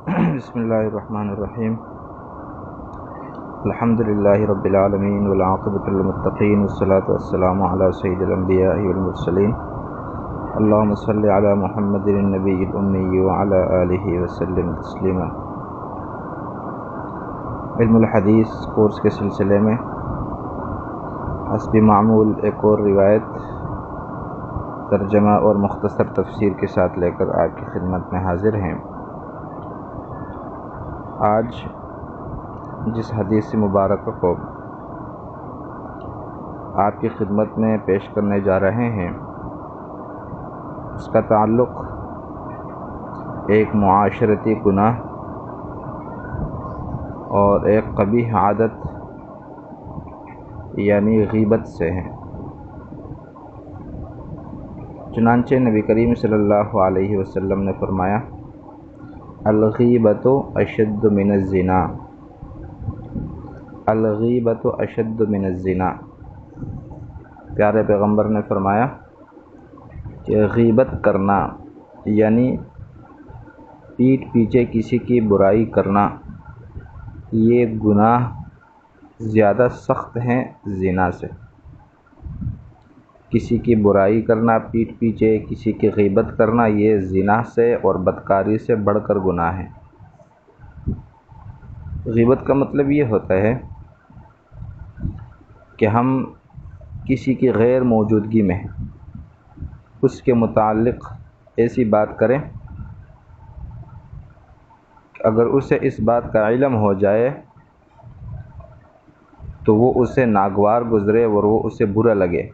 بسم اللہ الرحمن الرحیم الحمد للہ رب العالمین والعاقبۃ للمتقین والصلاۃ والسلام علی سید الانبیاء والمرسلین اللہم صلی علی محمد النبی الامی وعلی آلہ وسلم تسلیما۔ علم الحدیث کورس کے سلسلے میں حسب معمول ایک اور روایت ترجمہ اور مختصر تفسیر کے ساتھ لے کر آپ کی خدمت میں حاضر ہیں۔ آج جس حدیث مبارکہ کو آپ کی خدمت میں پیش کرنے جا رہے ہیں اس کا تعلق ایک معاشرتی گناہ اور ایک قبیح عادت یعنی غیبت سے ہے۔ چنانچہ نبی کریم صلی اللہ علیہ وسلم نے فرمایا، الغیبۃ اشد من الزنا، الغیبۃ اشد من الزنا۔ پیارے پیغمبر نے فرمایا کہ غیبت کرنا یعنی پیٹھ پیچھے کسی کی برائی کرنا یہ گناہ زیادہ سخت ہیں زنا سے۔ کسی کی برائی کرنا، پیٹھ پیچھے کسی کی غیبت کرنا یہ زنا سے اور بدکاری سے بڑھ کر گناہ ہے۔ غیبت کا مطلب یہ ہوتا ہے کہ ہم کسی کی غیر موجودگی میں اس کے متعلق ایسی بات کریں کہ اگر اسے اس بات کا علم ہو جائے تو وہ اسے ناگوار گزرے اور وہ اسے برا لگے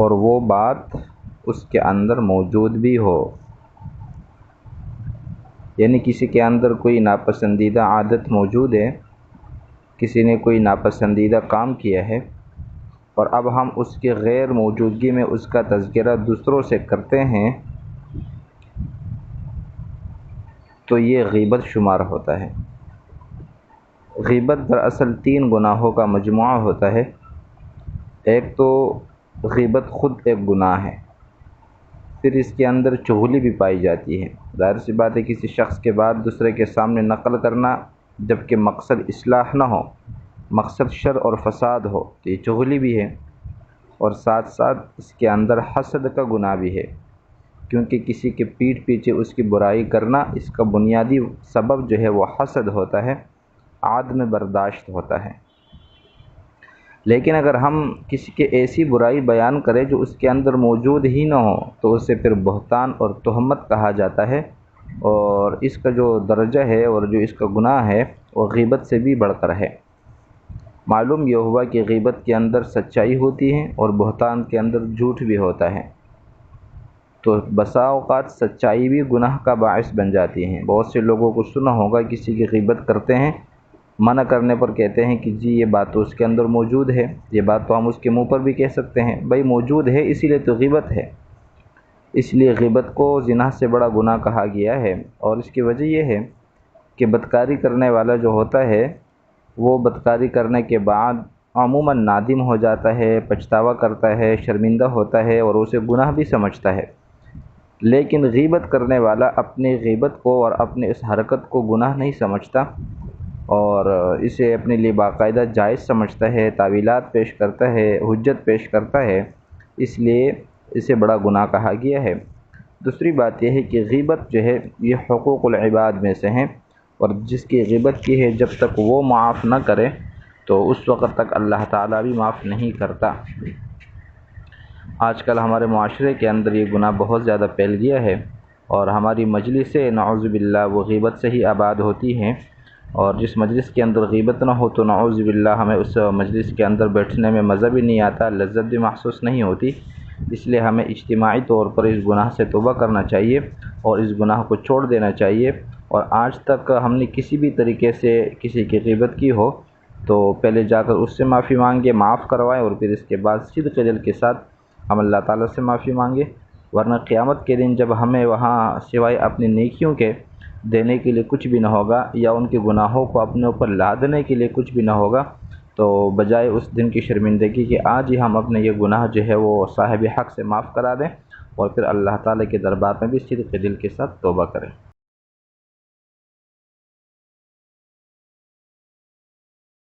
اور وہ بات اس کے اندر موجود بھی ہو۔ یعنی کسی کے اندر کوئی ناپسندیدہ عادت موجود ہے، کسی نے کوئی ناپسندیدہ کام کیا ہے اور اب ہم اس کی غیر موجودگی میں اس کا تذکرہ دوسروں سے کرتے ہیں تو یہ غیبت شمار ہوتا ہے۔ غیبت دراصل 3 گناہوں کا مجموعہ ہوتا ہے۔ ایک تو غیبت خود ایک گناہ ہے، پھر اس کے اندر چغلی بھی پائی جاتی ہے۔ ظاہر سی بات ہے کسی شخص کے بعد دوسرے کے سامنے نقل کرنا جبکہ مقصد اصلاح نہ ہو، مقصد شر اور فساد ہو تو یہ چغلی بھی ہے، اور ساتھ ساتھ اس کے اندر حسد کا گناہ بھی ہے، کیونکہ کسی کے پیٹھ پیچھے اس کی برائی کرنا اس کا بنیادی سبب جو ہے وہ حسد ہوتا ہے، عدم برداشت ہوتا ہے۔ لیکن اگر ہم کسی کے ایسی برائی بیان کریں جو اس کے اندر موجود ہی نہ ہو تو اسے پھر بہتان اور تہمت کہا جاتا ہے، اور اس کا جو درجہ ہے اور جو اس کا گناہ ہے وہ غیبت سے بھی بڑھ کر ہے۔ معلوم یہ ہوا کہ غیبت کے اندر سچائی ہوتی ہے اور بہتان کے اندر جھوٹ بھی ہوتا ہے، تو بسا اوقات سچائی بھی گناہ کا باعث بن جاتی ہیں۔ بہت سے لوگوں کو سنا ہوگا کسی کی غیبت کرتے ہیں، منع کرنے پر کہتے ہیں کہ جی یہ بات تو اس کے اندر موجود ہے، یہ بات تو ہم اس کے منہ پر بھی کہہ سکتے ہیں، بھائی موجود ہے اسی لیے تو غیبت ہے۔ اس لیے غیبت کو زنا سے بڑا گناہ کہا گیا ہے، اور اس کی وجہ یہ ہے کہ بدکاری کرنے والا جو ہوتا ہے وہ بدکاری کرنے کے بعد عموماً نادم ہو جاتا ہے، پچھتاوا کرتا ہے، شرمندہ ہوتا ہے اور اسے گناہ بھی سمجھتا ہے۔ لیکن غیبت کرنے والا اپنی غیبت کو اور اپنے اس حرکت کو گناہ نہیں سمجھتا اور اسے اپنے لیے باقاعدہ جائز سمجھتا ہے، تاویلات پیش کرتا ہے، حجت پیش کرتا ہے، اس لیے اسے بڑا گناہ کہا گیا ہے۔ دوسری بات یہ ہے کہ غیبت جو ہے یہ حقوق العباد میں سے ہیں، اور جس کی غیبت کی ہے جب تک وہ معاف نہ کرے تو اس وقت تک اللہ تعالیٰ بھی معاف نہیں کرتا۔ آج کل ہمارے معاشرے کے اندر یہ گناہ بہت زیادہ پھیل گیا ہے، اور ہماری مجلسیں نعوذ باللہ وہ غیبت سے ہی آباد ہوتی ہیں، اور جس مجلس کے اندر غیبت نہ ہو تو نعوذ باللہ ہمیں اس مجلس کے اندر بیٹھنے میں مزہ بھی نہیں آتا، لذت بھی محسوس نہیں ہوتی۔ اس لیے ہمیں اجتماعی طور پر اس گناہ سے توبہ کرنا چاہیے اور اس گناہ کو چھوڑ دینا چاہیے، اور آج تک ہم نے کسی بھی طریقے سے کسی کی غیبت کی ہو تو پہلے جا کر اس سے معافی مانگے، معاف کروائیں، اور پھر اس کے بعد صدق دل کے ساتھ ہم اللہ تعالیٰ سے معافی مانگے، ورنہ قیامت کے دن جب ہمیں وہاں سوائے اپنی نیکیوں کے دینے کے لیے کچھ بھی نہ ہوگا یا ان کے گناہوں کو اپنے اوپر لادنے کے لیے کچھ بھی نہ ہوگا، تو بجائے اس دن کی شرمندگی کہ آج ہی ہم اپنے یہ گناہ جو ہے وہ صاحب حق سے معاف کرا دیں اور پھر اللہ تعالیٰ کے دربار میں بھی صدق دل کے ساتھ توبہ کریں۔